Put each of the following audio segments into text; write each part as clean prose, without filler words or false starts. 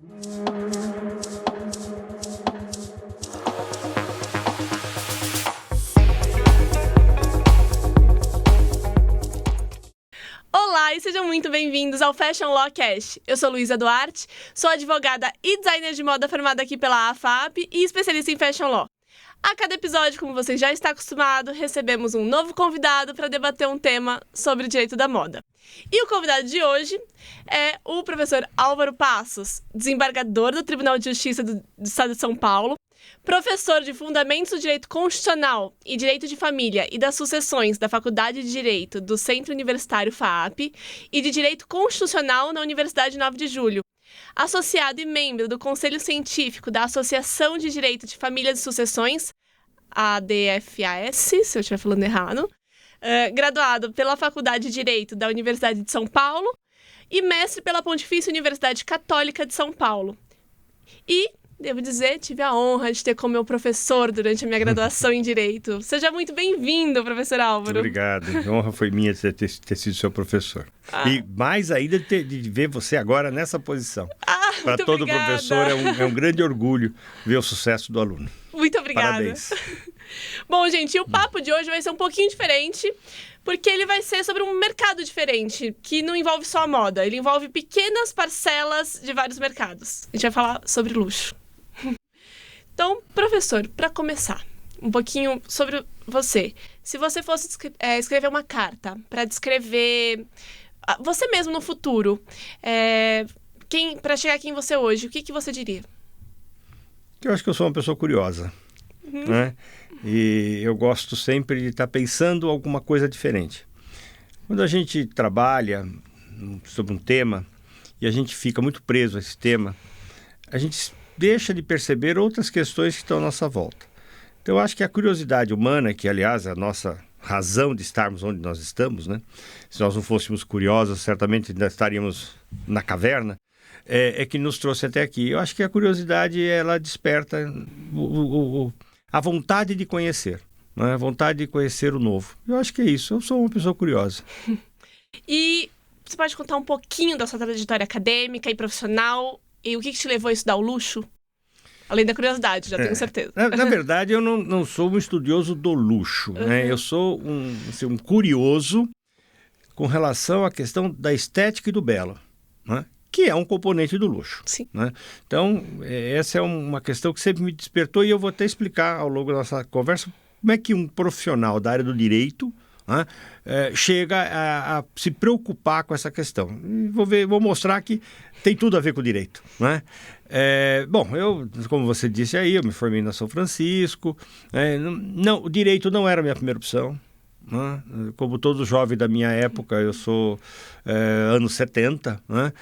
Olá e sejam muito bem-vindos ao Fashion Law Cast. Eu sou Luísa Duarte, sou advogada e designer de moda formada aqui pela AFAP e especialista em Fashion Law. A cada episódio, como você já está acostumado, recebemos um novo convidado para debater um tema sobre o direito da moda. E o convidado de hoje é o professor Álvaro Passos, desembargador do Tribunal de Justiça do Estado de São Paulo, professor de Fundamentos do Direito Constitucional e Direito de Família e das Sucessões da Faculdade de Direito do Centro Universitário FAAP e de Direito Constitucional na Universidade 9 de Julho, associado e membro do Conselho Científico da Associação de Direito de Famílias e Sucessões, ADFAS, se eu estiver falando errado, graduado pela Faculdade de Direito da Universidade de São Paulo e mestre pela Pontifícia Universidade Católica de São Paulo. E, devo dizer, tive a honra de ter como meu professor durante a minha graduação em Direito. Seja muito bem-vindo, professor Álvaro. Muito obrigado. A honra foi minha de ter sido seu professor. E mais ainda de ver você agora nessa posição. Para todo professor é um grande orgulho ver o sucesso do aluno. Muito obrigada. Parabéns. Bom, gente, o papo de hoje vai ser um pouquinho diferente, porque ele vai ser sobre um mercado diferente, que não envolve só a moda, ele envolve pequenas parcelas de vários mercados. A gente vai falar sobre luxo. Então, professor, para começar, um pouquinho sobre você. Se você fosse escrever uma carta para descrever você mesmo no futuro, para chegar a quem você é hoje, o que você diria? Eu acho que eu sou uma pessoa curiosa, né? E eu gosto sempre de estar pensando alguma coisa diferente. Quando a gente trabalha sobre um tema e a gente fica muito preso a esse tema, a gente deixa de perceber outras questões que estão à nossa volta. Então, eu acho que a curiosidade humana, que, aliás, é a nossa razão de estarmos onde nós estamos, né? Se nós não fôssemos curiosos, certamente ainda estaríamos na caverna, é que nos trouxe até aqui. Eu acho que a curiosidade, ela desperta a vontade de conhecer, né? A vontade de conhecer o novo. Eu acho que é isso. Eu sou uma pessoa curiosa. E você pode contar um pouquinho da sua trajetória acadêmica e profissional e o que te levou a estudar o luxo? Além da curiosidade, já tenho certeza. Na verdade, eu não sou um estudioso do luxo, né? Eu sou um curioso com relação à questão da estética e do belo, né? Que é um componente do luxo. Sim. Né? Então, essa é uma questão que sempre me despertou e eu vou até explicar ao longo da nossa conversa como é que um profissional da área do direito, né, chega a se preocupar com essa questão. E vou mostrar que tem tudo a ver com o direito. Né? Bom, como você disse aí, eu me formei na São Francisco. O direito não era a minha primeira opção. Né? Como todo jovem da minha época, eu sou anos 70, né?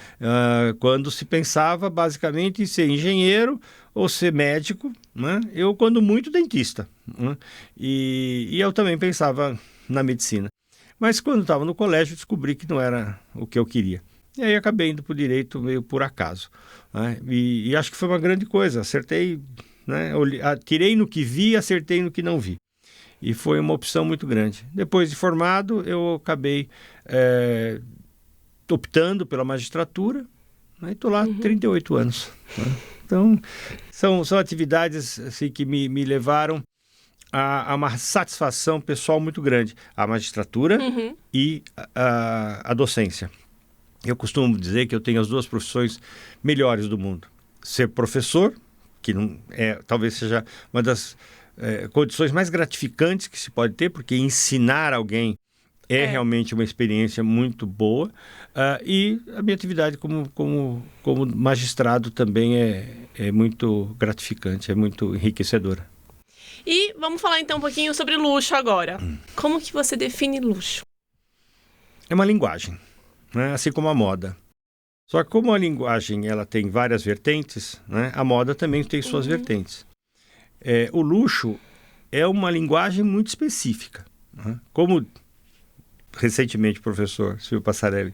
Quando se pensava basicamente em ser engenheiro ou ser médico, né? Eu, quando muito, dentista, né? E eu também pensava na medicina. Mas quando estava no colégio, descobri que não era o que eu queria. E aí acabei indo para o direito meio por acaso. Né? E acho que foi uma grande coisa. Acertei, né? Tirei no que vi, acertei no que não vi. E foi uma opção muito grande. Depois de formado, eu acabei optando pela magistratura, né? Estou lá há 38 anos. Né? Então, são atividades assim, que me levaram a uma satisfação pessoal muito grande. A magistratura e a docência. Eu costumo dizer que eu tenho as duas profissões melhores do mundo. Ser professor, que não talvez seja uma das condições mais gratificantes que se pode ter, porque ensinar alguém é realmente uma experiência muito boa. E a minha atividade como magistrado também é muito gratificante, é muito enriquecedora. E vamos falar então um pouquinho sobre luxo agora. Como que você define luxo? É uma linguagem, né? Assim como a moda. Só que como a linguagem ela tem várias vertentes, né? A moda também tem suas vertentes. O luxo é uma linguagem muito específica. Né? Como recentemente o professor Silvio Passarelli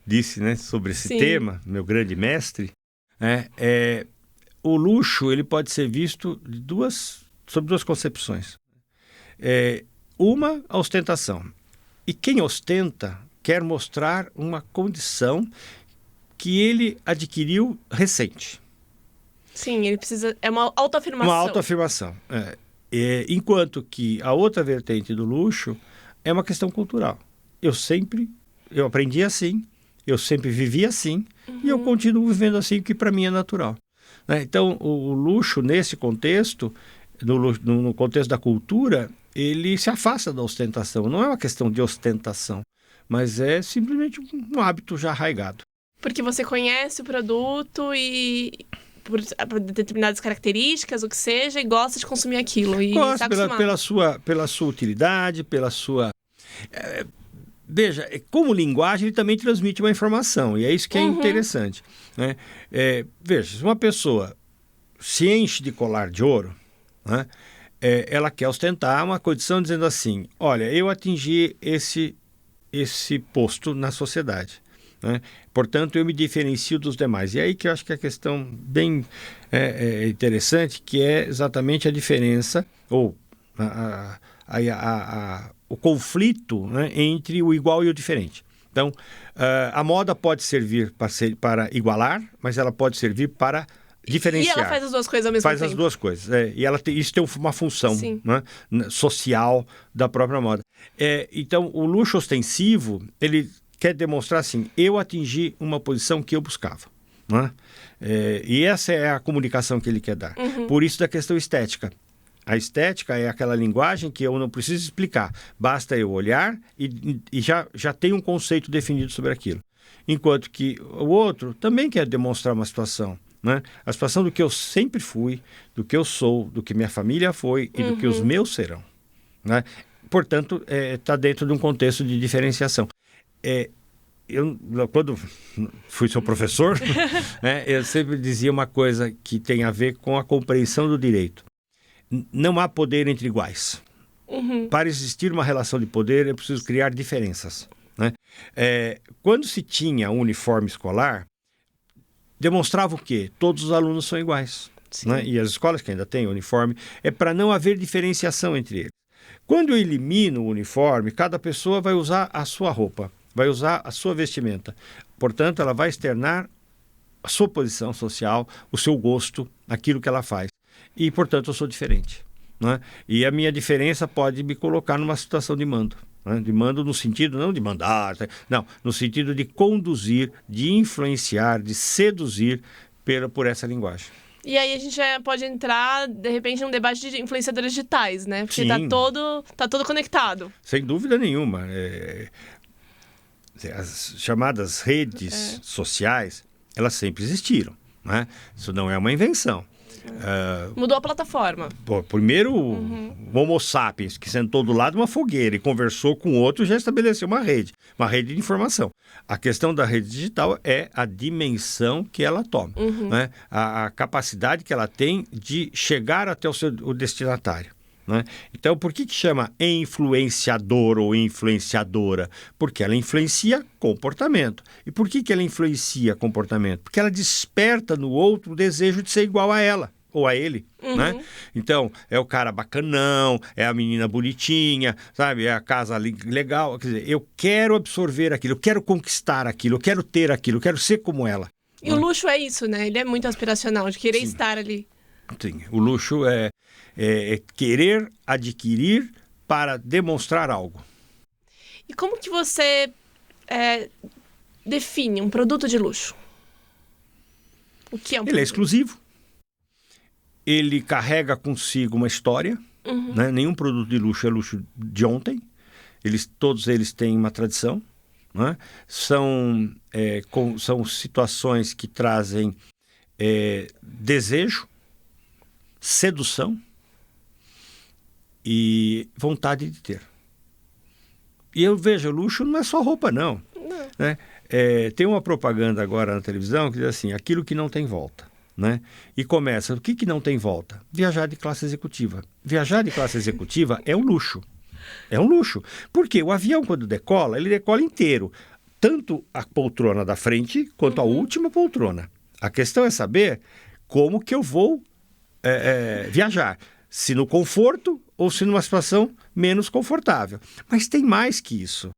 disse, né, sobre esse tema, meu grande mestre, o luxo ele pode ser visto sob duas concepções. Uma, a ostentação. E quem ostenta quer mostrar uma condição que ele adquiriu recente. Sim, ele precisa... É uma autoafirmação. Uma autoafirmação. Enquanto que a outra vertente do luxo é uma questão cultural. Eu aprendi assim, eu sempre vivi assim, e eu continuo vivendo assim, que para mim é natural. Né? Então, o luxo, nesse contexto, no contexto da cultura, ele se afasta da ostentação. Não é uma questão de ostentação, mas é simplesmente um hábito já arraigado. Porque você conhece o produto e... Por determinadas características, o que seja, e gosta de consumir aquilo. E gosta pela sua utilidade, pela sua... Veja, como linguagem, ele também transmite uma informação, e é isso que é interessante. Né? Veja, se uma pessoa se enche de colar de ouro, né, ela quer ostentar uma condição dizendo assim, olha, eu atingi esse posto na sociedade. Né? Portanto, eu me diferencio dos demais. E aí que eu acho que a questão bem interessante, que é exatamente a diferença, ou o conflito, né, entre o igual e o diferente. Então, a moda pode servir para igualar, mas ela pode servir para diferenciar. E ela faz as duas coisas ao mesmo tempo. Faz as duas coisas. E isso tem uma função, né, social da própria moda. Então, o luxo ostensivo, ele quer demonstrar assim, eu atingi uma posição que eu buscava. Né? E essa é a comunicação que ele quer dar. Por isso da questão estética. A estética é aquela linguagem que eu não preciso explicar. Basta eu olhar e já tem um conceito definido sobre aquilo. Enquanto que o outro também quer demonstrar uma situação. Né? A situação do que eu sempre fui, do que eu sou, do que minha família foi e do que os meus serão. Né? Portanto, está dentro de um contexto de diferenciação. Eu, quando fui seu professor, né, eu sempre dizia uma coisa que tem a ver com a compreensão do direito. Não há poder entre iguais. Para existir uma relação de poder, é preciso criar diferenças. Né? Quando se tinha um uniforme escolar, demonstrava o quê? Todos os alunos são iguais. Né? E as escolas que ainda têm uniforme, é para não haver diferenciação entre eles. Quando eu elimino o uniforme, cada pessoa vai usar a sua roupa, vai usar a sua vestimenta. Portanto, ela vai externar a sua posição social, o seu gosto, aquilo que ela faz. E, portanto, eu sou diferente. Né? E a minha diferença pode me colocar numa situação de mando. Né? De mando no sentido não de mandar, não, no sentido de conduzir, de influenciar, de seduzir por essa linguagem. E aí a gente já pode entrar, de repente, num debate de influenciadores digitais, né? Porque tá todo conectado. Sem dúvida nenhuma. As chamadas redes sociais, elas sempre existiram. Né? Isso não é uma invenção. Mudou a plataforma. Primeiro, o Homo sapiens, que sentou do lado de uma fogueira e conversou com outro, já estabeleceu uma rede de informação. A questão da rede digital é a dimensão que ela toma, né? A capacidade que ela tem de chegar até o destinatário. Né? Então, por que chama influenciador ou influenciadora? Porque ela influencia comportamento. E por que ela influencia comportamento? Porque ela desperta no outro o desejo de ser igual a ela ou a ele. Né? Então, é o cara bacanão, é a menina bonitinha, sabe? É a casa legal. Quer dizer, eu quero absorver aquilo, eu quero conquistar aquilo, eu quero ter aquilo, eu quero ser como ela. E o luxo é isso, né? Ele é muito aspiracional, de querer estar ali. Sim, o luxo é querer adquirir para demonstrar algo. E como que você define um produto de luxo? O que é um produto? Ele é exclusivo. Ele carrega consigo uma história. Né? Nenhum produto de luxo é luxo de ontem. Todos eles têm uma tradição. Né? São situações que trazem desejo, sedução e vontade de ter. E eu vejo, luxo não é só roupa, não. Né? Tem uma propaganda agora na televisão que diz assim, aquilo que não tem volta. Né? E começa, o que não tem volta? Viajar de classe executiva. Viajar de classe executiva é um luxo. É um luxo. Porque o avião, quando decola, ele decola inteiro. Tanto a poltrona da frente, quanto a última poltrona. A questão é saber como que eu vou viajar. Se no conforto ou se numa situação menos confortável. Mas tem mais que isso.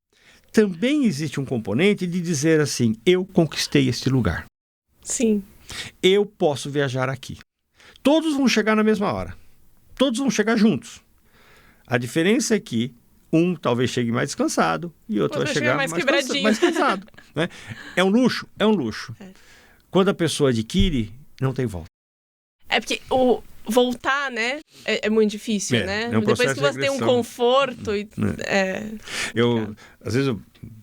Também existe um componente de dizer assim, eu conquistei este lugar. Sim. Eu posso viajar aqui. Todos vão chegar na mesma hora. Todos vão chegar juntos. A diferença é que um talvez chegue mais descansado e outro vai chegar mais cansado. Né? É um luxo? É um luxo. Quando a pessoa adquire, não tem volta. É porque voltar, né, é muito difícil, né? É um Depois que você tem um conforto... Às vezes eu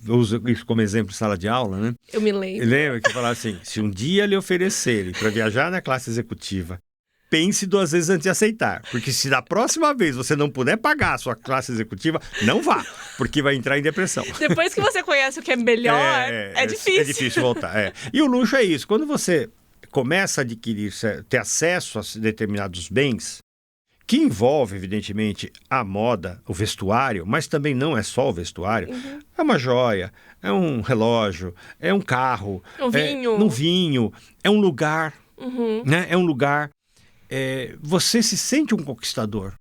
uso isso como exemplo em sala de aula, né? Eu me lembro. Lembra que eu falava assim, se um dia lhe oferecerem para viajar na classe executiva, pense 2 vezes antes de aceitar. Porque se da próxima vez você não puder pagar a sua classe executiva, não vá, porque vai entrar em depressão. Depois que você conhece o que é melhor, é difícil. É difícil voltar. E o luxo é isso. Quando você começa a adquirir, ter acesso a determinados bens, que envolve, evidentemente, a moda, o vestuário, mas também não é só o vestuário. É uma joia, é um relógio, é um carro, um vinho, é um lugar, né? É um lugar. Você se sente um conquistador.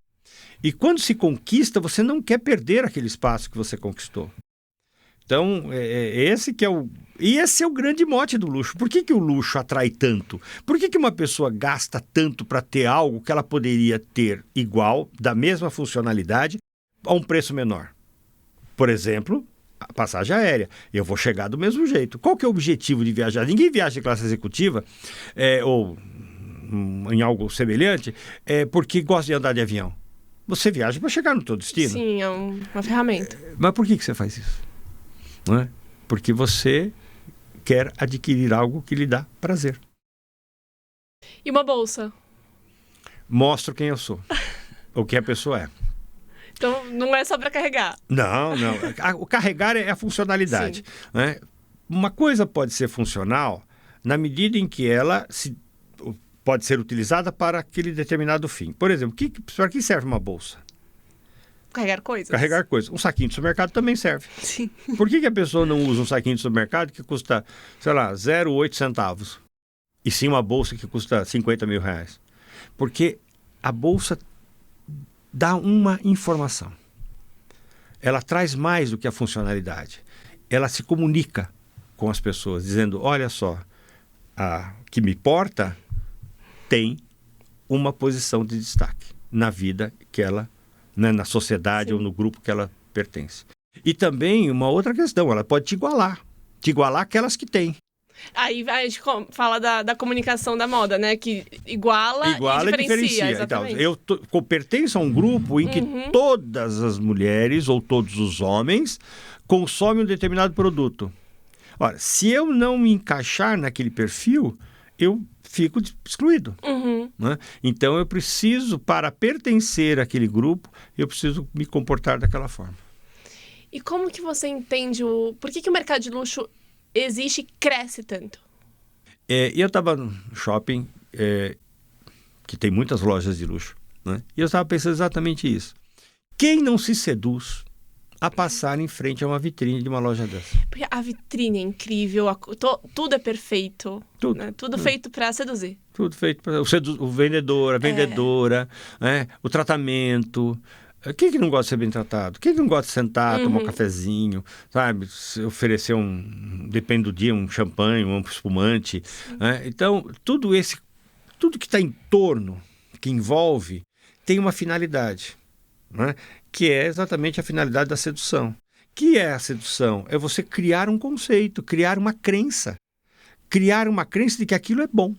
E quando se conquista, você não quer perder aquele espaço que você conquistou. Então, esse é o grande mote do luxo. Por que o luxo atrai tanto? Por que uma pessoa gasta tanto para ter algo que ela poderia ter igual, da mesma funcionalidade, a um preço menor? Por exemplo, a passagem aérea. Eu vou chegar do mesmo jeito. Qual que é o objetivo de viajar? Ninguém viaja em classe executiva, ou em algo semelhante, porque gosta de andar de avião. Você viaja para chegar no seu destino. Sim, é uma ferramenta. Mas por que você faz isso? Não é? Porque você quer adquirir algo que lhe dá prazer. E uma bolsa? Mostro quem eu sou. O que a pessoa é. Então, não é só para carregar. Não. O carregar é a funcionalidade. Né? Uma coisa pode ser funcional na medida em que ela pode ser utilizada para aquele determinado fim. Por exemplo, para que serve uma bolsa? Carregar coisas. Carregar coisas. Um saquinho de supermercado também serve. Sim. Por que a pessoa não usa um saquinho de supermercado que custa, sei lá, 0,8 centavos? E sim uma bolsa que custa 50 mil reais? Porque a bolsa dá uma informação. Ela traz mais do que a funcionalidade. Ela se comunica com as pessoas, dizendo, olha só, a que me importa tem uma posição de destaque na vida que ela, né, na sociedade Sim. ou no grupo que ela pertence. E também uma outra questão, ela pode te igualar aquelas que tem. Aí a gente fala da comunicação da moda, né? Que iguala e diferencia. Exatamente. Então, eu pertenço a um grupo em que todas as mulheres ou todos os homens consomem um determinado produto. Ora, se eu não me encaixar naquele perfil, eu fico excluído. Né? Então, eu preciso, para pertencer àquele grupo, eu preciso me comportar daquela forma. E como que você entende por que o mercado de luxo existe e cresce tanto? Eu estava no shopping, que tem muitas lojas de luxo, né? E eu estava pensando exatamente isso. Quem não se seduz a passar em frente a uma vitrine de uma loja dessa? Porque a vitrine é incrível, tudo é perfeito. Tudo. Né? Tudo feito para seduzir. Tudo feito para o vendedor, a vendedora, o tratamento. Quem que não gosta de ser bem tratado? Quem que não gosta de sentar, tomar um cafezinho, sabe? Oferecer depende do dia, um champanhe, um espumante. Né? Então, tudo que está em torno, que envolve, tem uma finalidade, né? Que é exatamente a finalidade da sedução. Que é a sedução? É você criar um conceito, criar uma crença. Criar uma crença de que aquilo é bom.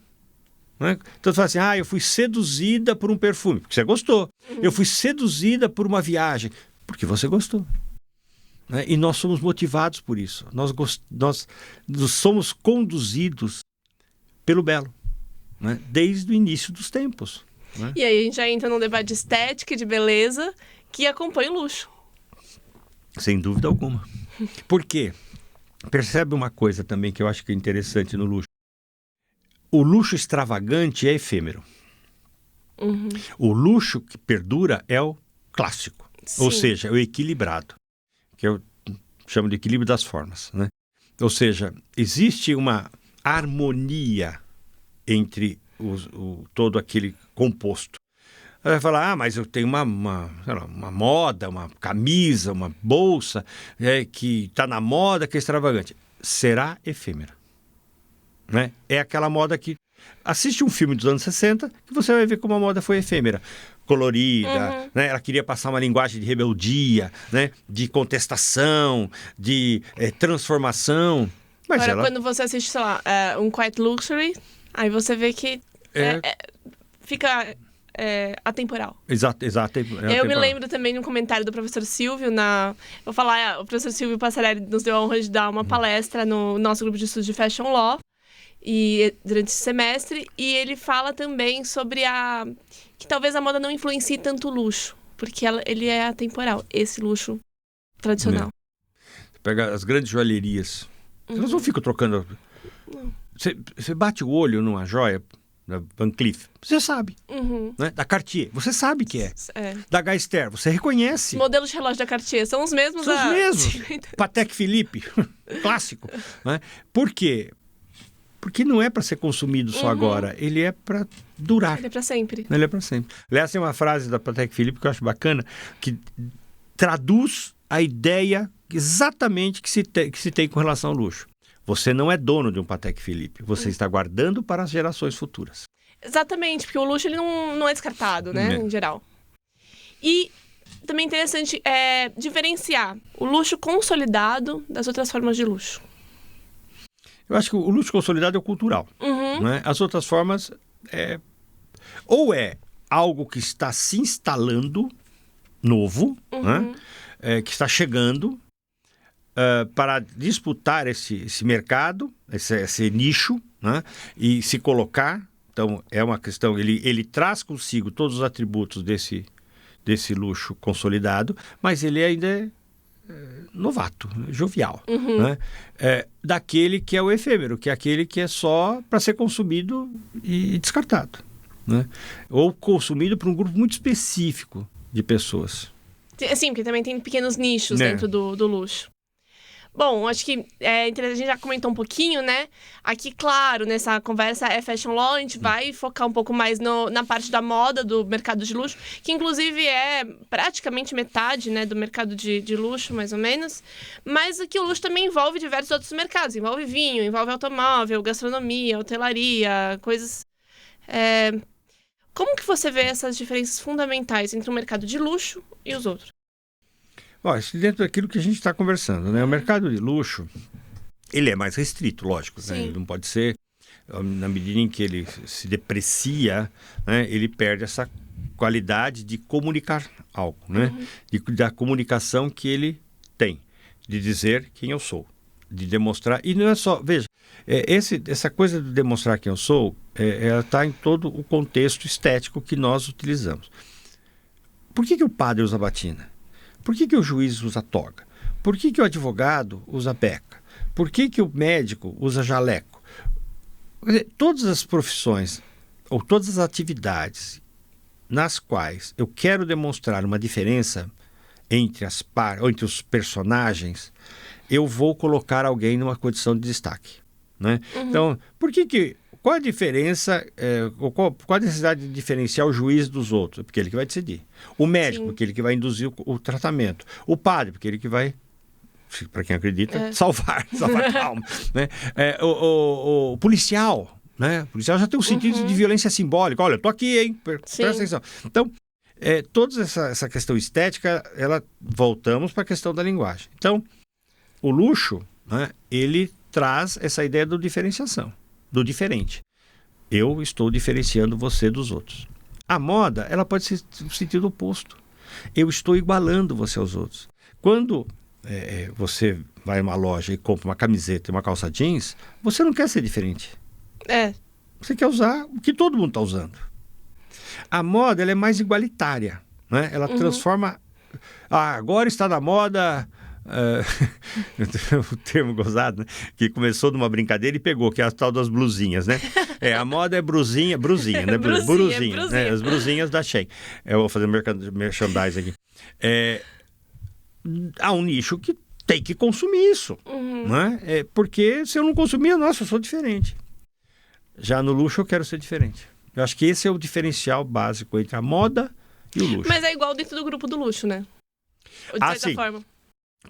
Né? Então você fala assim, eu fui seduzida por um perfume, porque você gostou. Eu fui seduzida por uma viagem, porque você gostou. Né? E nós somos motivados por isso. Nós somos conduzidos pelo belo, né? Desde o início dos tempos. Né? E aí a gente já entra num debate de estética e de beleza que acompanha o luxo. Sem dúvida alguma. Por quê? Percebe uma coisa também que eu acho que é interessante no luxo. O luxo extravagante é efêmero. O luxo que perdura é o clássico. Sim. Ou seja, é o equilibrado. Que eu chamo de equilíbrio das formas. Né? Ou seja, existe uma harmonia entre todo aquele composto. Vai falar, mas eu tenho uma moda, uma camisa, uma bolsa que está na moda, que é extravagante. Será efêmera. Né? É aquela moda que Assiste um filme dos anos 60 que você vai ver como a moda foi efêmera. Colorida, né? Ela queria passar uma linguagem de rebeldia, né? De contestação, de transformação. Mas Agora, quando você assiste, sei lá, um Quiet Luxury, aí você vê que fica atemporal. Exato. Eu me lembro também de um comentário do professor Silvio vou falar, o professor Silvio Passarelli nos deu a honra de dar uma palestra no nosso grupo de estudos de Fashion Law durante esse semestre, e ele fala também sobre que talvez a moda não influencie tanto o luxo, porque ele é atemporal, esse luxo tradicional. Você pega as grandes joalherias, elas não ficam trocando. Você bate o olho numa joia da Van Cleef, você sabe. Né? Da Cartier, você sabe que é. Da Gaster, você reconhece. Os modelos de relógio da Cartier são os mesmos. São os mesmos. Patek Philippe, clássico. Né? Por quê? Porque não é para ser consumido só agora, ele é para durar. Ele é para sempre. Ele é para sempre. Aliás, tem uma frase da Patek Philippe que eu acho bacana, que traduz a ideia exatamente que se tem com relação ao luxo. Você não é dono de um Patek Philippe, você está guardando para as gerações futuras. Exatamente, porque o luxo ele não é descartado, né, em geral. E também é interessante diferenciar o luxo consolidado das outras formas de luxo. Eu acho que o luxo consolidado é o cultural. Né? As outras formas ou é algo que está se instalando novo, né? Que está chegando para disputar esse mercado, esse nicho, né? E se colocar. Então, é uma questão, ele traz consigo todos os atributos desse luxo consolidado, mas ele ainda é novato, jovial, né? Daquele que é o efêmero, que é aquele que é só para ser consumido e descartado, né? Ou consumido por um grupo muito específico de pessoas. Sim, porque também tem pequenos nichos dentro do luxo. Bom, acho que a gente já comentou um pouquinho, né? Aqui, claro, nessa conversa Fashion Law, a gente vai focar um pouco mais na parte da moda, do mercado de luxo, que inclusive é praticamente metade, né, do mercado de luxo, mais ou menos. Mas aqui o luxo também envolve diversos outros mercados. Envolve vinho, envolve automóvel, gastronomia, hotelaria, coisas... Como que você vê essas diferenças fundamentais entre o mercado de luxo e os outros? Bom, isso dentro daquilo que a gente está conversando, né? O mercado de luxo, ele é mais restrito, lógico, né? Ele não pode ser, na medida em que ele se deprecia, né? Ele perde essa qualidade de comunicar algo, né? Da comunicação que ele tem, de dizer quem eu sou, de demonstrar, e não é só, veja, essa coisa de demonstrar quem eu sou, ela está em todo o contexto estético que nós utilizamos. Por que o padre usa batina? Por que o juiz usa toga? Por que o advogado usa beca? Por que o médico usa jaleco? Quer dizer, todas as profissões ou todas as atividades nas quais eu quero demonstrar uma diferença entre os personagens, eu vou colocar alguém numa condição de destaque, né? Então, qual a diferença, qual a necessidade de diferenciar o juiz dos outros? Porque ele que vai decidir. O médico, porque ele que vai induzir o tratamento. O padre, porque ele que vai, para quem acredita, salvar a alma. Né? O policial, né? O policial já tem um sentido de violência simbólica. Olha, eu tô aqui, hein? Presta atenção. Então, toda essa questão estética, voltamos para a questão da linguagem. Então, o luxo, né, ele traz essa ideia da diferenciação. Do diferente. Eu estou diferenciando você dos outros. A moda, ela pode ser no sentido oposto. Eu estou igualando você aos outros. Quando você vai a uma loja e compra uma camiseta e uma calça jeans, você não quer ser diferente. Você quer usar o que todo mundo está usando. A moda, ela é mais igualitária, né? Ela transforma... agora está na moda... o termo gozado, né? Que começou numa brincadeira e pegou, que é a tal das blusinhas, né? A moda é brusinha, né? Brusinha, né? As brusinhas da Shein. Eu vou fazer merchandising aqui. Há um nicho que tem que consumir isso, né? Porque se eu não consumir, nossa, eu sou diferente. Já no luxo eu quero ser diferente. Eu acho que esse é o diferencial básico entre a moda e o luxo. Mas é igual dentro do grupo do luxo, né? De certa forma.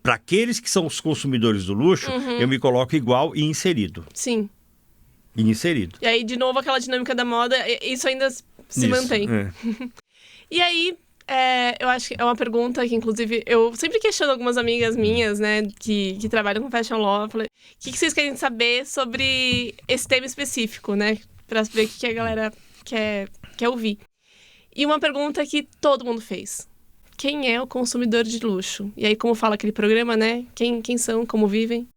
Para aqueles que são os consumidores do luxo, eu me coloco igual e inserido. Sim. inserido. E aí, de novo, aquela dinâmica da moda, isso ainda se mantém. E aí, eu acho que é uma pergunta que, inclusive, eu sempre questiono algumas amigas minhas, né, que trabalham com fashion law. Eu falei, o que vocês querem saber sobre esse tema específico, né? Pra ver o que a galera quer ouvir. E uma pergunta que todo mundo fez. Quem é o consumidor de luxo? E aí, como fala aquele programa, né? Quem são, como vivem?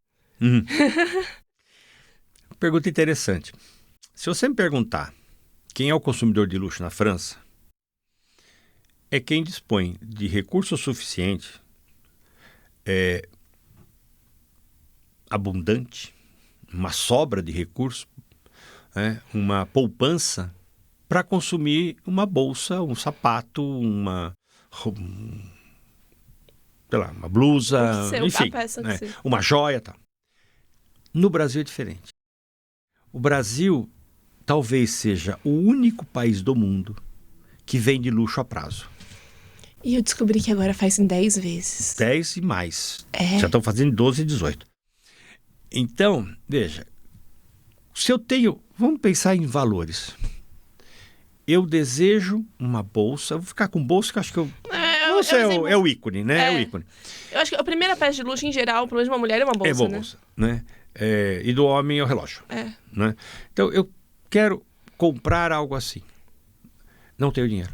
Pergunta interessante. Se você me perguntar quem é o consumidor de luxo na França, é quem dispõe de recurso suficiente, abundante, uma sobra de recursos, uma poupança para consumir uma bolsa, um sapato, uma blusa, enfim, uma joia, tal. No Brasil é diferente. O Brasil talvez seja o único país do mundo que vende luxo a prazo. E eu descobri que agora faz em 10 vezes. 10 e mais. Já estão fazendo 12 e 18. Então, veja, se eu tenho... Vamos pensar em valores. Eu desejo uma bolsa... Eu vou ficar com bolsa que eu acho que é o ícone, né? É o ícone. Eu acho que a primeira peça de luxo, em geral, pelo menos de uma mulher, é uma bolsa, né? É uma bolsa, né? E do homem é o relógio. Né? Então, eu quero comprar algo assim. Não tenho dinheiro.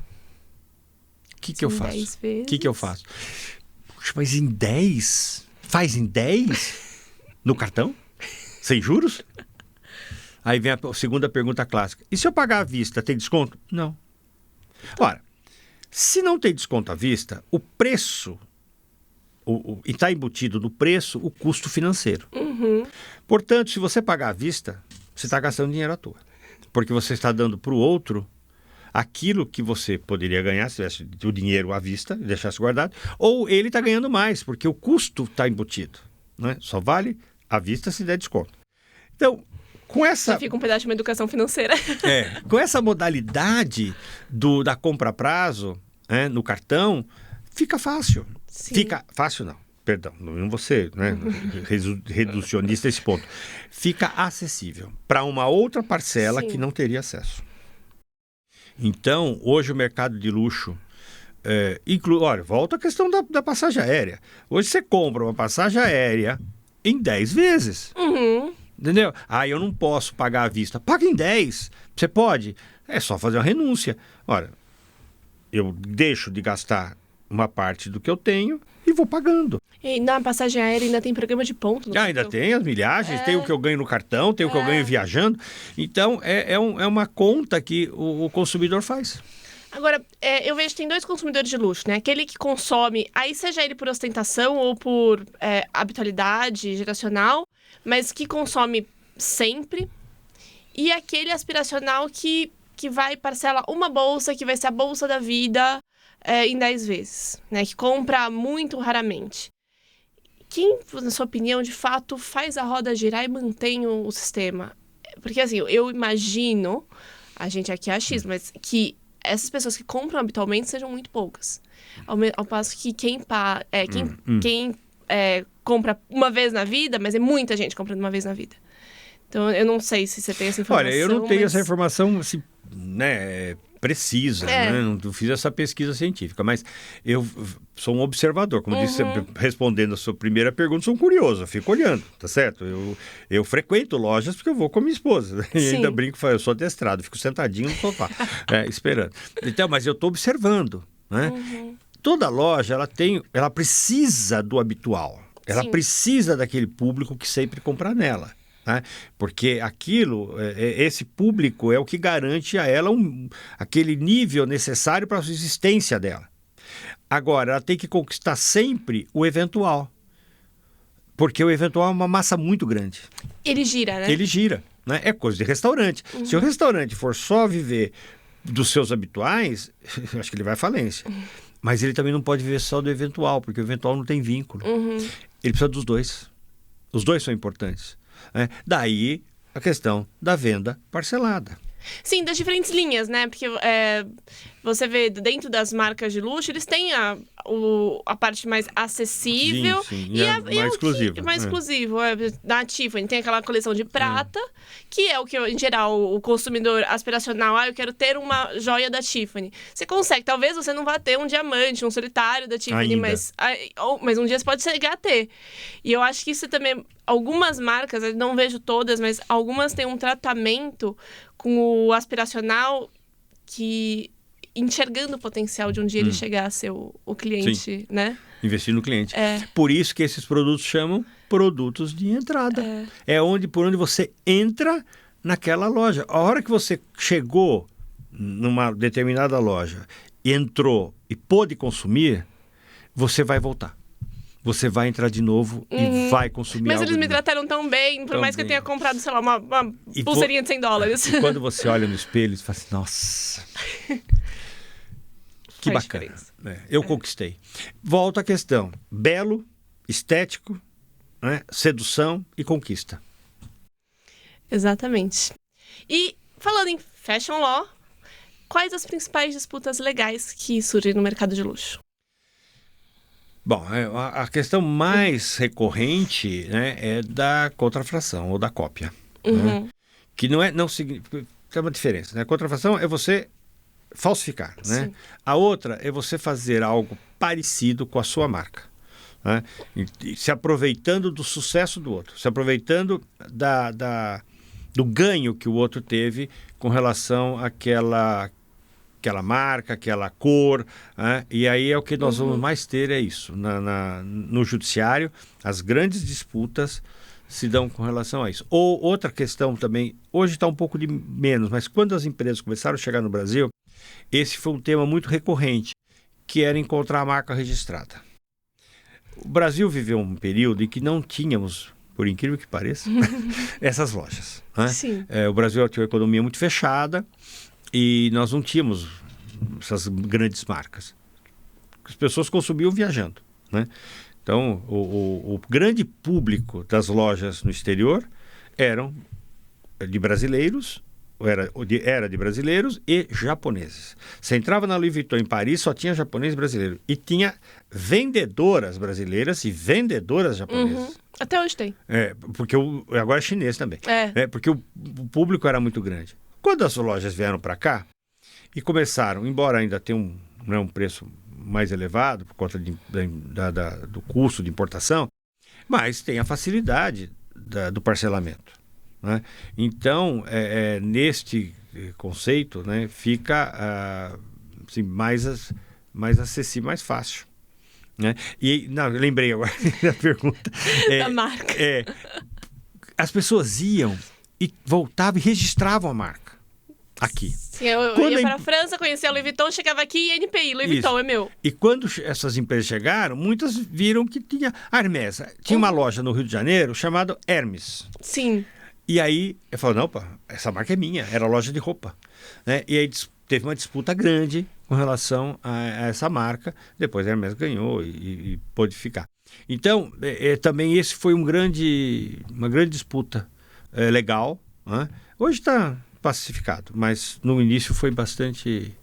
O que eu faço? 10 vezes. O que eu faço? Puxa, mas em 10? Faz em 10? No cartão? Sem juros? Aí vem a segunda pergunta clássica. E se eu pagar à vista, tem desconto? Não. Ora, se não tem desconto à vista, o preço, e está embutido no preço, o custo financeiro. Portanto, se você pagar à vista, você está gastando dinheiro à toa. Porque você está dando para o outro aquilo que você poderia ganhar se tivesse o dinheiro à vista e deixasse guardado, ou ele está ganhando mais, porque o custo está embutido. Né? Só vale à vista se der desconto. Então, com essa... Já fica um pedaço de uma educação financeira. Com essa modalidade da compra a prazo, no cartão, fica fácil. Sim. Fica fácil, não. Perdão, não vou ser reducionista nesse ponto. Fica acessível para uma outra parcela que não teria acesso. Então, hoje o mercado de luxo olha, volta a questão da passagem aérea. Hoje você compra uma passagem aérea em 10 vezes. Entendeu? Eu não posso pagar à vista. Paga em 10. Você pode. É só fazer uma renúncia. Olha, eu deixo de gastar uma parte do que eu tenho e vou pagando. E na passagem aérea ainda tem programa de ponto. Ainda tem as milhagens, tem o que eu ganho no cartão, tem o que eu ganho viajando. Então, é uma conta que o consumidor faz. Agora, eu vejo que tem 2 consumidores de luxo, né? Aquele que consome, aí seja ele por ostentação ou por habitualidade geracional, mas que consome sempre. E aquele aspiracional que vai parcelar uma bolsa, que vai ser a bolsa da vida em 10 vezes, né? Que compra muito raramente. Quem, na sua opinião, de fato, faz a roda girar e mantém o sistema? Porque, assim, eu imagino, a gente aqui é achismo, mas que essas pessoas que compram habitualmente sejam muito poucas. Ao passo que quem compra uma vez na vida, mas é muita gente comprando uma vez na vida. Então, eu não sei se você tem essa informação. Olha, eu não tenho essa informação, assim, né, precisa, né? Não fiz essa pesquisa científica, mas eu sou um observador, como disse, respondendo a sua primeira pergunta, sou um curioso, eu fico olhando, tá certo? Eu frequento lojas porque eu vou com a minha esposa, e ainda brinco, eu sou adestrado, fico sentadinho no sofá, esperando. Então, mas eu estou observando, né? Toda loja, ela precisa do habitual, ela precisa daquele público que sempre compra nela. Né? Porque esse público é o que garante a ela aquele nível necessário para a existência dela. Agora, ela tem que conquistar sempre o eventual. Porque o eventual é uma massa muito grande. Ele gira, né? Ele gira. Né? É coisa de restaurante. Se o restaurante for só viver dos seus habituais, acho que ele vai à falência. Mas ele também não pode viver só do eventual, porque o eventual não tem vínculo. Ele precisa dos dois. Os dois são importantes. Daí a questão da venda parcelada. Sim, das diferentes linhas, né? Porque você vê dentro das marcas de luxo, eles têm a parte mais acessível Sim. e mais exclusiva. mais exclusivo. Na Tiffany tem aquela coleção de prata, que é o que, em geral, o consumidor aspiracional, eu quero ter uma joia da Tiffany. Você consegue, talvez você não vá ter um diamante, um solitário da Tiffany, mas um dia você pode chegar a ter. E eu acho que isso também, algumas marcas, eu não vejo todas, mas algumas têm um tratamento com o aspiracional que enxergando o potencial de um dia ele chegar a ser o cliente, né? Investir no cliente. Por isso que esses produtos chamam produtos de entrada. É por onde você entra naquela loja. A hora que você chegou numa determinada loja, entrou e pôde consumir, você vai voltar. Você vai entrar de novo e vai consumir Mas algo eles me trataram tão bem, por mais que eu tenha comprado, sei lá, uma pulseirinha de $100. E quando você olha no espelho, você fala assim, nossa, que bacana. Eu conquistei. Volto à questão. Belo, estético, né? Sedução e conquista. Exatamente. E falando em fashion law, quais as principais disputas legais que surgem no mercado de luxo? Bom, a questão mais recorrente, né, é da contrafação ou da cópia. Né? Que não significa... Tem uma diferença, né? A contrafação é você falsificar, né? A outra é você fazer algo parecido com a sua marca. Né? E se aproveitando do sucesso do outro, se aproveitando do ganho que o outro teve com relação àquela marca, aquela cor, né? E aí é o que nós vamos mais ter, é isso. No judiciário, as grandes disputas se dão com relação a isso. Ou outra questão também, hoje está um pouco de menos, mas quando as empresas começaram a chegar no Brasil, esse foi um tema muito recorrente, que era encontrar a marca registrada. O Brasil viveu um período em que não tínhamos, por incrível que pareça, essas lojas. Né? Sim. O Brasil tinha uma economia muito fechada, e nós não tínhamos essas grandes marcas. As pessoas consumiam viajando, né? Então, o grande público das lojas no exterior eram de brasileiros, era de brasileiros e japoneses. Você entrava na Louis Vuitton em Paris, só tinha japonês e brasileiro. E tinha vendedoras brasileiras e vendedoras japonesas. Até hoje tem. Porque agora é chinês também. Porque o público era muito grande. Quando as lojas vieram para cá e começaram, embora ainda tenha um preço mais elevado por conta do custo de importação, mas tem a facilidade do parcelamento. Né? Então, neste conceito, né, fica assim, mais acessível, mais fácil. Né? E eu lembrei agora da pergunta. Da marca. As pessoas iam e voltavam e registravam a marca aqui. Sim, eu ia para a França, conhecia a Louis Vuitton, chegava aqui e NPI, Louis Vuitton é meu. E quando essas empresas chegaram, muitas viram que tinha Hermès. Tinha uma loja no Rio de Janeiro chamada Hermès. Sim. E aí eu falo, não, pá, essa marca é minha, era loja de roupa. Né? E aí teve uma disputa grande com relação a essa marca. Depois a Hermès ganhou e pôde ficar. Então, também esse foi uma grande disputa legal. Né? Hoje está pacificado, mas no início foi bastante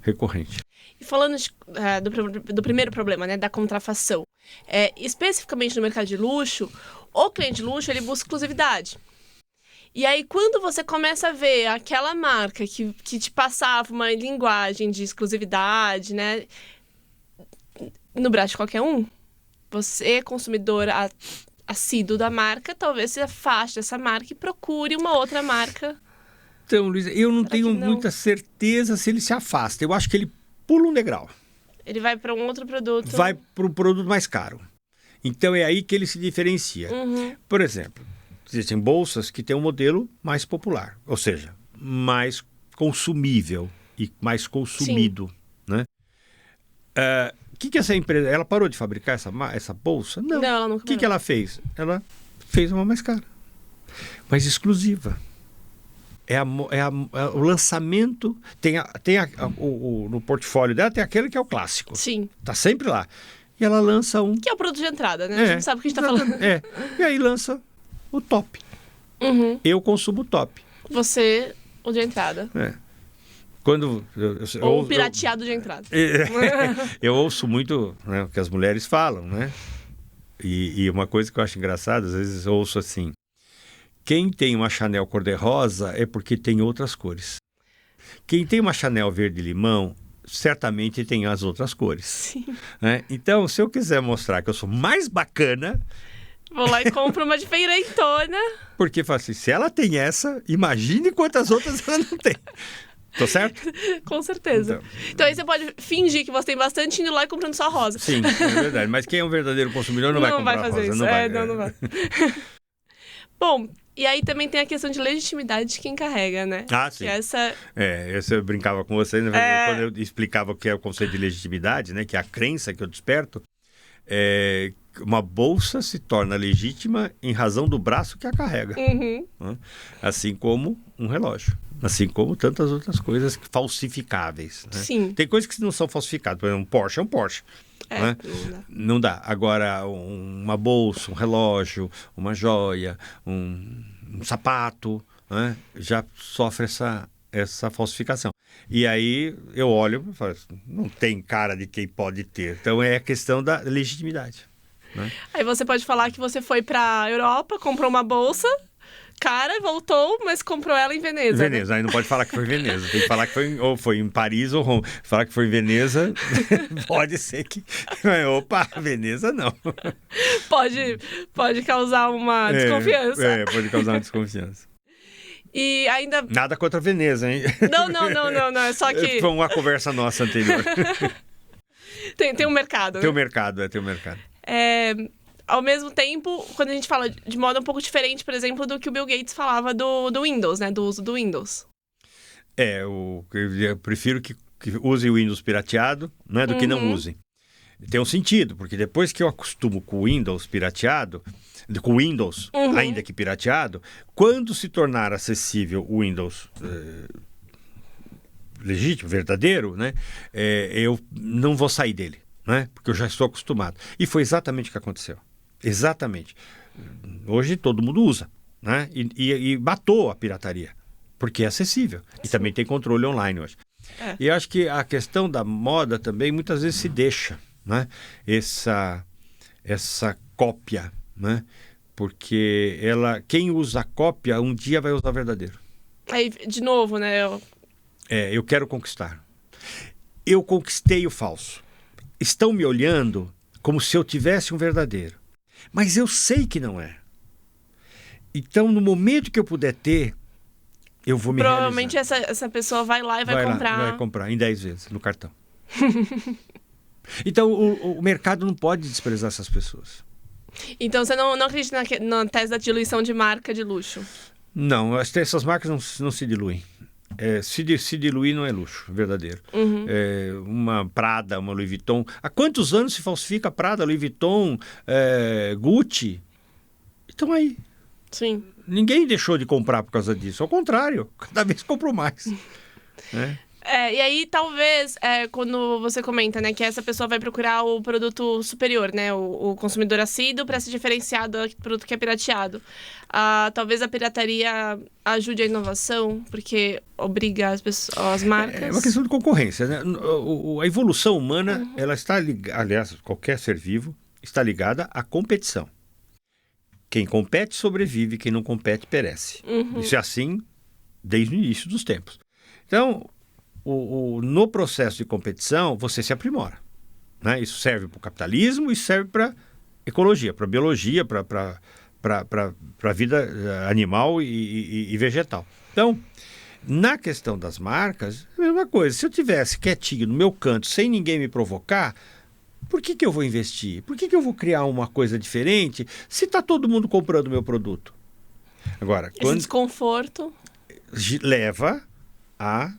recorrente. E falando do primeiro problema, né, da contrafação, especificamente no mercado de luxo, o cliente de luxo ele busca exclusividade. E aí, quando você começa a ver aquela marca que te passava uma linguagem de exclusividade, né, no braço de qualquer um, você, consumidor assíduo da marca, talvez se afaste dessa marca e procure uma outra marca. Então, Luísa, eu não tenho muita certeza se ele se afasta. Eu acho que ele pula um degrau. Ele vai para um outro produto. Vai para um produto mais caro. Então, é aí que ele se diferencia. Por exemplo, existem bolsas que têm um modelo mais popular, ou seja, mais consumível e mais consumido. Né? O que essa empresa... Ela parou de fabricar essa bolsa? Não. Não, ela nunca parou. O que ela fez? Ela fez uma mais cara, mais exclusiva. O lançamento, no portfólio dela tem aquele que é o clássico. Sim. Está sempre lá. E ela lança um... Que é o produto de entrada, né? A gente sabe o que a gente está falando. E aí lança o top. Eu consumo o top. Você O de entrada. Quando Ou o pirateado de entrada. Eu ouço muito, né, o que as mulheres falam, né? E uma coisa que eu acho engraçada, às vezes eu ouço assim: quem tem uma Chanel cor-de-rosa é porque tem outras cores. Quem tem uma Chanel verde-limão, certamente tem as outras cores. Sim. Né? Então, se eu quiser mostrar que eu sou mais bacana... Vou lá e compro uma diferentona. Porque fala assim, se ela tem essa, imagine quantas outras ela não tem. Tô certo? Com certeza. Então aí você pode fingir que você tem bastante indo lá e comprando só rosa. Sim, é verdade. Mas quem é um verdadeiro consumidor não vai comprar vai fazer rosa. Isso. Não vai. Bom, e aí também tem a questão de legitimidade de quem carrega, né? Ah, sim. Que essa eu brincava com você, né? Quando eu explicava o que é o conceito de legitimidade, né? Que é a crença que eu desperto, uma bolsa se torna legítima em razão do braço que a carrega. Uhum. Né? Assim como um relógio. Assim como tantas outras coisas falsificáveis. Né? Sim. Tem coisas que não são falsificadas. Por exemplo, um Porsche é um Porsche. Né? Não dá. Agora, uma bolsa, um relógio, uma joia, um sapato, né? Já sofre essa falsificação. E aí eu olho e falo, não tem cara de quem pode ter. Então é a questão da legitimidade. Né? Aí você pode falar que você foi pra Europa, comprou uma bolsa, cara, voltou, mas comprou ela em Veneza. Veneza, né? aí não pode falar que foi em Veneza. Tem que falar que foi em Paris ou Roma. Falar que foi em Veneza, pode ser que... Opa, Veneza não. Pode causar uma desconfiança. Pode causar uma desconfiança. E ainda... Nada contra Veneza, hein? Não, é só que... Foi uma conversa nossa anterior. Tem um mercado, né? Tem um mercado. Ao mesmo tempo, quando a gente fala de modo um pouco diferente, por exemplo, do que o Bill Gates falava do Windows, né? Do uso do Windows. Eu prefiro que use o Windows pirateado, né, do que não usem. Tem um sentido, porque depois que eu acostumo com o Windows pirateado, com o Windows, ainda que pirateado, quando se tornar acessível o Windows legítimo, verdadeiro, né, eu não vou sair dele, né, porque eu já estou acostumado. E foi exatamente o que aconteceu. Exatamente. Hoje todo mundo usa, né, e matou a pirataria, porque é acessível. E também tem controle online hoje. E eu acho que a questão da moda também muitas vezes se deixa, né, essa cópia, né, porque quem usa a cópia um dia vai usar o verdadeiro. Aí, de novo, né? Eu quero conquistar. Eu conquistei o falso. Estão me olhando como se eu tivesse um verdadeiro. Mas eu sei que não é. Então, no momento que eu puder ter, eu vou me Provavelmente realizar. essa pessoa vai lá e vai comprar. Vai comprar em 10 vezes no cartão. Então, o mercado não pode desprezar essas pessoas. Então, você não acredita na tese da diluição de marca de luxo? Não, essas marcas não se diluem. Se diluir não é luxo verdadeiro. Uma Prada, uma Louis Vuitton. Há quantos anos se falsifica Prada, Louis Vuitton, Gucci? Estão aí. Sim. Ninguém deixou de comprar por causa disso. Ao contrário, cada vez comprou mais. E aí, talvez, quando você comenta, né, que essa pessoa vai procurar o produto superior, né, o consumidor assíduo, para se diferenciar do produto que é pirateado. Talvez a pirataria ajude a inovação, porque obriga as marcas... É uma questão de concorrência, né? A evolução humana, ela está ligada, aliás, qualquer ser vivo, está ligada à competição. Quem compete sobrevive, quem não compete perece. Isso é assim desde o início dos tempos. Então... no processo de competição, você se aprimora. Né? Isso serve para o capitalismo e serve para ecologia, para biologia, para a vida animal e vegetal. Então, na questão das marcas, é a mesma coisa. Se eu tivesse quietinho no meu canto, sem ninguém me provocar, por que eu vou investir? Por que eu vou criar uma coisa diferente se está todo mundo comprando o meu produto? Agora, esse desconforto leva a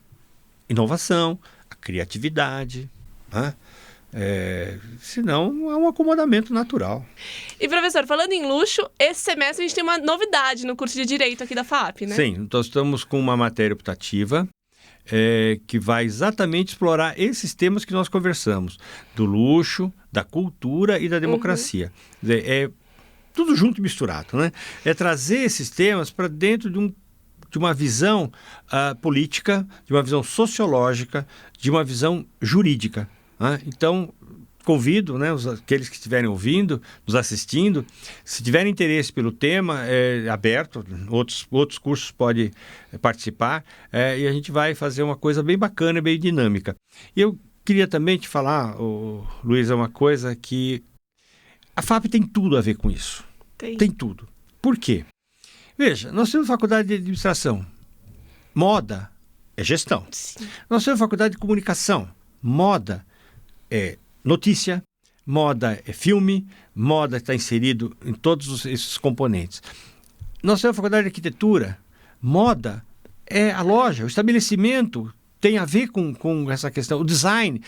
inovação, a criatividade, né? Senão é um acomodamento natural. E, professor, falando em luxo, esse semestre a gente tem uma novidade no curso de Direito aqui da FAP, né? Sim, nós estamos com uma matéria optativa que vai exatamente explorar esses temas que nós conversamos, do luxo, da cultura e da democracia. É tudo junto e misturado, né? É trazer esses temas para dentro de de uma visão política, de uma visão sociológica, de uma visão jurídica. Né? Então, convido, né, aqueles que estiverem ouvindo, nos assistindo, se tiverem interesse pelo tema, é aberto, outros cursos podem participar, e a gente vai fazer uma coisa bem bacana, bem dinâmica. E eu queria também te falar, Luiz, uma coisa que a FAP tem tudo a ver com isso. Tem tudo. Por quê? Veja, nós temos faculdade de administração. Moda é gestão. Sim. Nós temos faculdade de comunicação. Moda é notícia, moda é filme, moda está inserido em todos esses componentes. Nós temos a faculdade de arquitetura, moda é a loja, o estabelecimento tem a ver com essa questão, o design,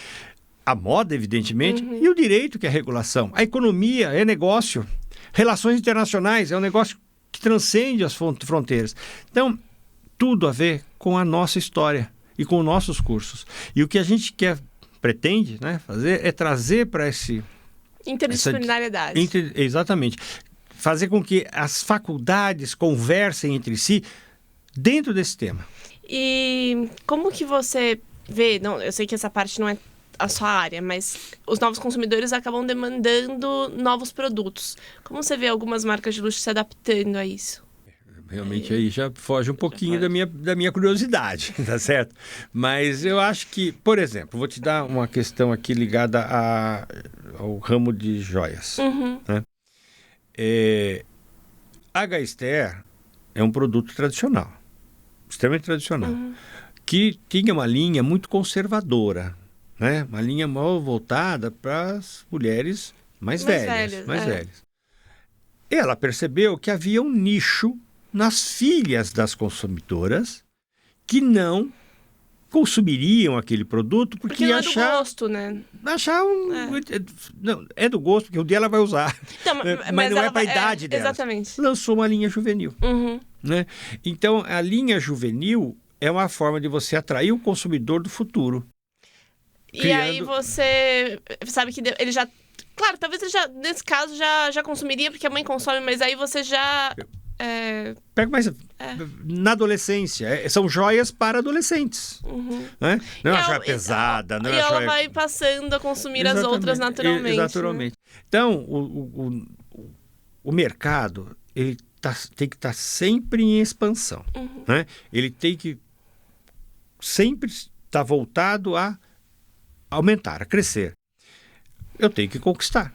a moda, evidentemente, e o direito, que é a regulação. A economia é negócio, relações internacionais é um negócio que transcende as fronteiras. Então, tudo a ver com a nossa história e com nossos cursos. E o que a gente pretende, né, fazer é trazer para esse... Interdisciplinariedade. Exatamente. Fazer com que as faculdades conversem entre si dentro desse tema. E como que você vê... Não, eu sei que essa parte não é a sua área, mas os novos consumidores acabam demandando novos produtos. Como você vê algumas marcas de luxo se adaptando a isso? Realmente aí já foge um pouquinho da minha curiosidade, tá certo? Mas eu acho que, por exemplo, vou te dar uma questão aqui ligada ao ramo de joias. Né? A Gaster é um produto tradicional, extremamente tradicional, que tinha uma linha muito conservadora, né? Uma linha mal voltada para as mulheres mais velhas. E ela percebeu que havia um nicho nas filhas das consumidoras que não consumiriam aquele produto porque não achar... é do gosto, né? Achar Não, é do gosto, porque um dia ela vai usar. Então, mas não é para a idade dela. Exatamente. Lançou uma linha juvenil. Né? Então, a linha juvenil é uma forma de você atrair o consumidor do futuro. E aí você sabe que ele já... Claro, talvez ele já, nesse caso, já consumiria, porque a mãe consome, mas aí você já... Pega mais na adolescência. São joias para adolescentes. Né? Não é uma joia pesada. Não é ela joia... vai passando a consumir as outras naturalmente. Exatamente. Né? Então, o mercado ele tem que estar sempre em expansão. Né? Ele tem que sempre estar voltado a aumentar, a crescer. Eu tenho que conquistar.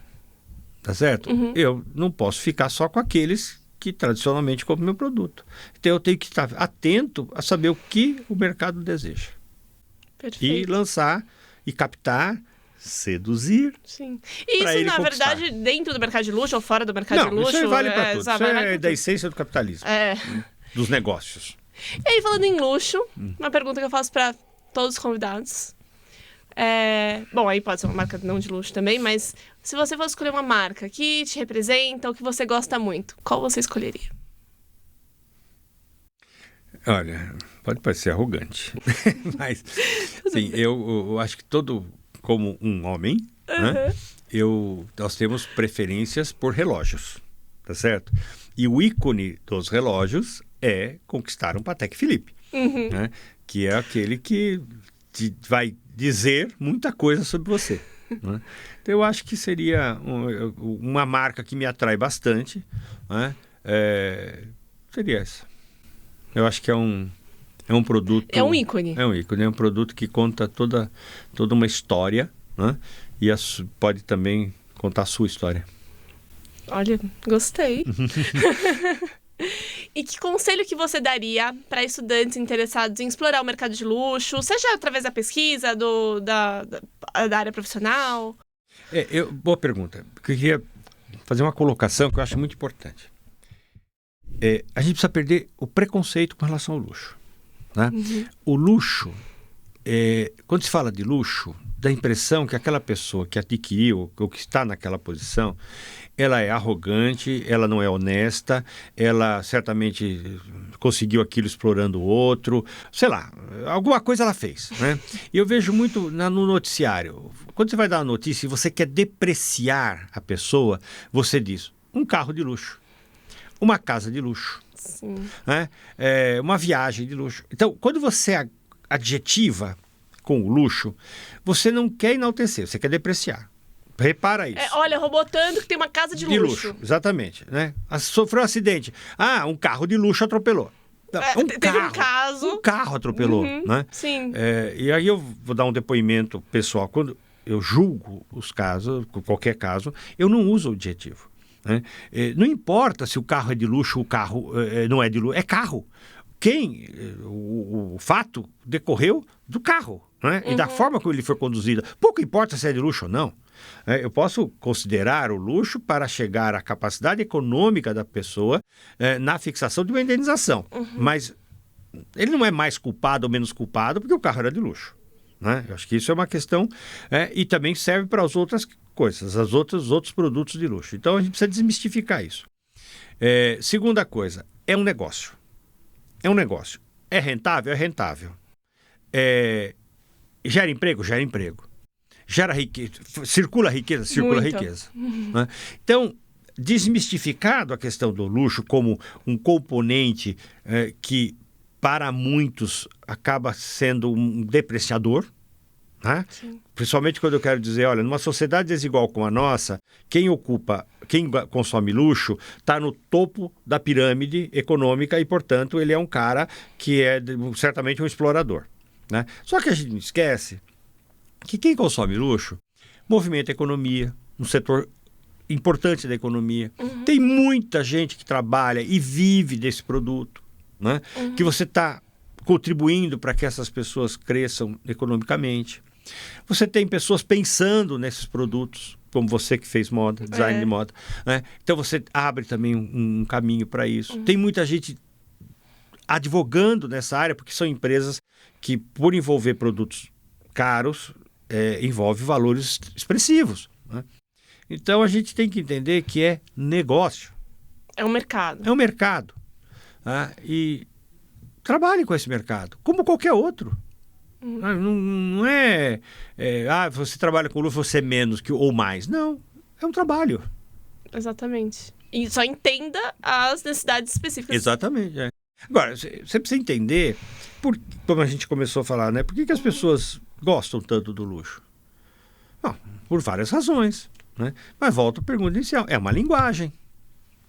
Tá certo? Eu não posso ficar só com aqueles que tradicionalmente compram meu produto. Então eu tenho que estar atento a saber o que o mercado deseja. Perfeito. E lançar, e captar, seduzir. Sim. E isso, na verdade, dentro do mercado de luxo ou fora do mercado de luxo... Isso aí vale para tudo. Isso é da essência do capitalismo. Dos negócios. E aí, falando em luxo, uma pergunta que eu faço para todos os convidados. Bom, aí pode ser uma marca não de luxo também, mas se você fosse escolher uma marca que te representa ou que você gosta muito, qual você escolheria? Olha, pode parecer arrogante, mas sim, eu acho que como um homem, né, nós temos preferências por relógios, tá certo? E o ícone dos relógios é conquistar um Patek Philippe, né, que é aquele que vai dizer muita coisa sobre você. Né? Então, eu acho que seria uma marca que me atrai bastante. Né? Seria essa. Eu acho que é um produto... É um ícone. É um ícone. É um produto que conta toda uma história. Né? E pode também contar a sua história. Olha, gostei. E que conselho que você daria para estudantes interessados em explorar o mercado de luxo, seja através da pesquisa, da área profissional? Boa pergunta. Eu queria fazer uma colocação que eu acho muito importante. A gente precisa perder o preconceito com relação ao luxo. Né? O luxo, quando se fala de luxo, dá a impressão que aquela pessoa que adquiriu ou que está naquela posição, ela é arrogante, ela não é honesta, ela certamente conseguiu aquilo explorando o outro, sei lá, alguma coisa ela fez. Né? E eu vejo muito no noticiário, quando você vai dar uma notícia e você quer depreciar a pessoa, você diz, um carro de luxo, uma casa de luxo, Sim. né? Uma viagem de luxo. Então, quando você adjetiva com o luxo, você não quer enaltecer, você quer depreciar. Repara isso. Olha, roubou tanto que tem uma casa de luxo. Exatamente, né? Sofreu um acidente. Um carro de luxo atropelou. Teve um caso. Um carro atropelou, né? Sim. E aí eu vou dar um depoimento pessoal. Quando eu julgo os casos, qualquer caso, eu não uso o adjetivo, né? Não importa se o carro é de luxo, o carro não é de luxo, é carro. O fato decorreu do carro, né? E da forma como ele foi conduzido. Pouco importa se é de luxo ou não. Eu posso considerar o luxo para chegar à capacidade econômica da pessoa na fixação de uma indenização. Mas ele não é mais culpado ou menos culpado porque o carro era de luxo, né? Eu acho que isso é uma questão e também serve para as outras coisas, os outros produtos de luxo. Então a gente precisa desmistificar isso. Segunda coisa, é um negócio. É um negócio. É rentável? É rentável. Gera emprego? Gera emprego. Gera riqueza, circula riqueza, circula Muito. riqueza. Né? Então, desmistificado a questão do luxo como um componente que, para muitos, acaba sendo um depreciador, né? Principalmente quando eu quero dizer, olha, numa sociedade desigual como a nossa, quem consome luxo está no topo da pirâmide econômica e, portanto, ele é um cara que é certamente um explorador, né? Só que a gente esquece que quem consome luxo movimenta a economia, um setor importante da economia. Tem muita gente que trabalha e vive desse produto, né? Que você está contribuindo para que essas pessoas cresçam economicamente. Você tem pessoas pensando nesses produtos, como você que fez moda, design de moda, né? Então você abre também um caminho para isso. Tem muita gente advogando nessa área, porque são empresas que, por envolver produtos caros, envolve valores expressivos, né? Então a gente tem que entender que é negócio. É um mercado. É um mercado. Né? E trabalhe com esse mercado, como qualquer outro. Não é você trabalha com luxo, você é menos ou mais. Não, é um trabalho. Exatamente. E só entenda as necessidades específicas. Exatamente. Agora, você precisa entender, como a gente começou a falar, né? Por que as pessoas gostam tanto do luxo? Bom, por várias razões, né? Mas volto à pergunta inicial. É uma linguagem.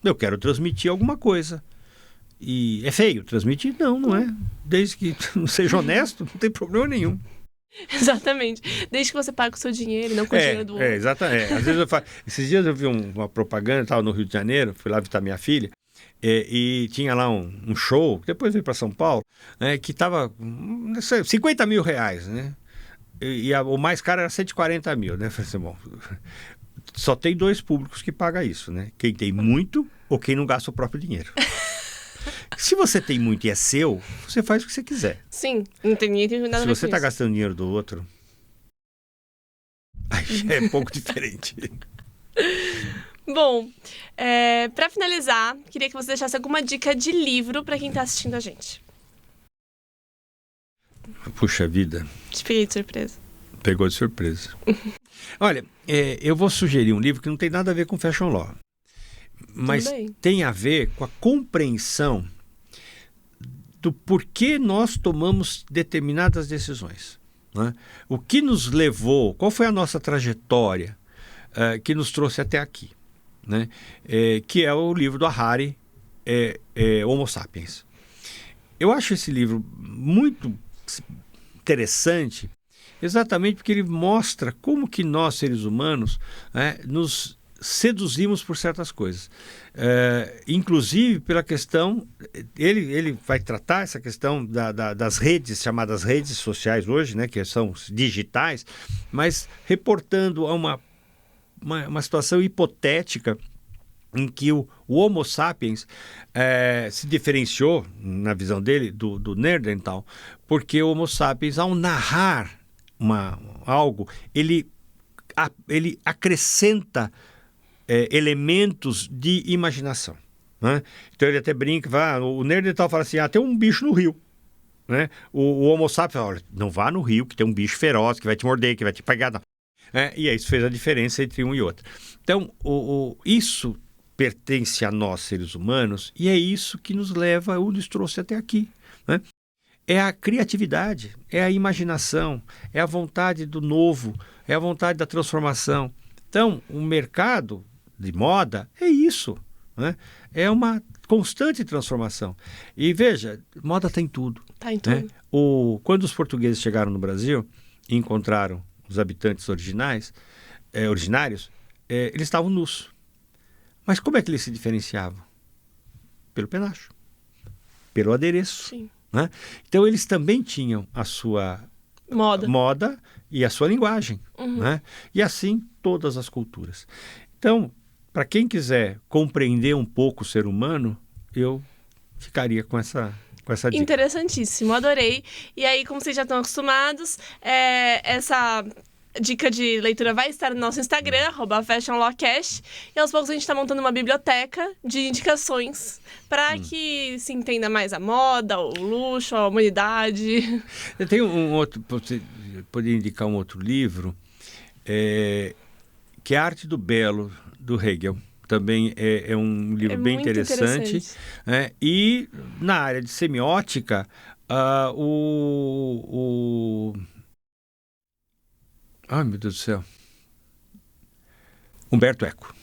Eu quero transmitir alguma coisa. E é feio transmitir? Não é. Desde que não seja honesto, não tem problema nenhum. Exatamente. Desde que você pague o seu dinheiro e não com o dinheiro do outro. Exatamente. Às vezes esses dias eu vi uma propaganda, estava no Rio de Janeiro, fui lá visitar minha filha, e tinha lá um show, depois veio para São Paulo, que estava 50 mil reais, né? E o mais caro era 140 mil, né? Eu falei assim, bom, só tem dois públicos que pagam isso, né? Quem tem muito ou quem não gasta o próprio dinheiro. Se você tem muito e é seu, você faz o que você quiser. Sim, não tem ninguém tem nada a ver com Se você está isso. gastando dinheiro do outro, aí já é um pouco diferente. Bom, para finalizar, queria que você deixasse alguma dica de livro para quem está assistindo a gente. Puxa vida. Te peguei de surpresa. Pegou de surpresa. Olha, eu vou sugerir um livro que não tem nada a ver com Fashion Law, mas tem a ver com a compreensão do porquê nós tomamos determinadas decisões, né? O que nos levou, qual foi a nossa trajetória que nos trouxe até aqui, né? Que é o livro do Harari, Homo Sapiens. Eu acho esse livro muito interessante, exatamente porque ele mostra como que nós, seres humanos, nos seduzimos por certas coisas. Inclusive pela questão, ele vai tratar essa questão das redes, chamadas redes sociais hoje, né, que são digitais, mas reportando a uma situação hipotética em que o Homo sapiens se diferenciou, na visão dele, do Neandertal, porque o Homo sapiens, ao narrar algo, ele acrescenta elementos de imaginação, né? Então ele até brinca, o Neandertal fala assim, tem um bicho no rio, né? O Homo sapiens fala, olha, não vá no rio, que tem um bicho feroz, que vai te morder, que vai te pegar. E isso fez a diferença entre um e outro. Então, isso pertence a nós, seres humanos, e é isso que nos leva, ou nos trouxe até aqui, né? É a criatividade, é a imaginação, é a vontade do novo, é a vontade da transformação. Então, o mercado de moda é isso, né? É uma constante transformação. E veja, moda tem tudo. Tá em tudo. Né? Quando os portugueses chegaram no Brasil e encontraram os habitantes originários, eles estavam nus. Mas como é que eles se diferenciavam? Pelo penacho, pelo adereço. Sim. Né? Então, eles também tinham a sua moda e a sua linguagem. Né? E assim, todas as culturas. Então, para quem quiser compreender um pouco o ser humano, eu ficaria com essa dica. Interessantíssimo, adorei. E aí, como vocês já estão acostumados, essa dica de leitura vai estar no nosso Instagram, @FashionLawCast. E aos poucos a gente está montando uma biblioteca de indicações para que se entenda mais a moda, o luxo, a humanidade. Eu tenho um outro, você poderia indicar um outro livro, que é A Arte do Belo, do Hegel. Também é um livro bem interessante. Né? E na área de semiótica, ai, meu Deus do céu. Humberto Eco.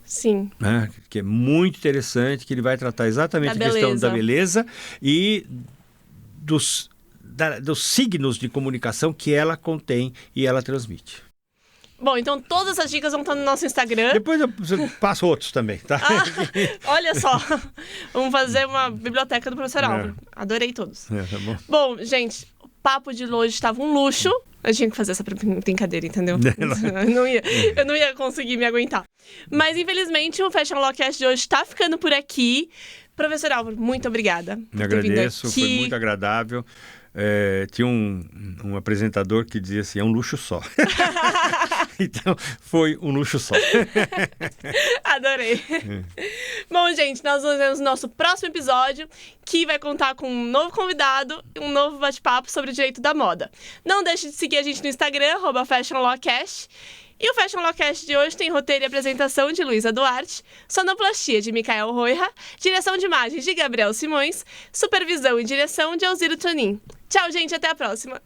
Sim. Né? Que é muito interessante, que ele vai tratar exatamente a questão da beleza e dos signos de comunicação que ela contém e ela transmite. Bom, então todas as dicas vão estar no nosso Instagram. Depois eu passo outros também, tá? Olha só, vamos fazer uma biblioteca do professor Álvaro. Adorei todos. Tá bom. Bom, gente, o papo de hoje estava um luxo. Eu tinha que fazer essa brincadeira, entendeu? Eu não ia conseguir me aguentar. Mas, infelizmente, o Fashion Lawcast de hoje está ficando por aqui. Professor Álvaro, muito obrigada. Me agradeço, foi muito agradável. Tinha um apresentador que dizia assim, é um luxo só. Então, foi um luxo só. Adorei. Bom, gente, nós nos vemos no nosso próximo episódio, que vai contar com um novo convidado e um novo bate-papo sobre o direito da moda. Não deixe de seguir a gente no Instagram, @FashionLawCast. E o Fashion Lawcast de hoje tem roteiro e apresentação de Luísa Duarte, sonoplastia de Micael Roira, direção de imagens de Gabriel Simões, supervisão e direção de Alziro Tonin. Tchau, gente, até a próxima!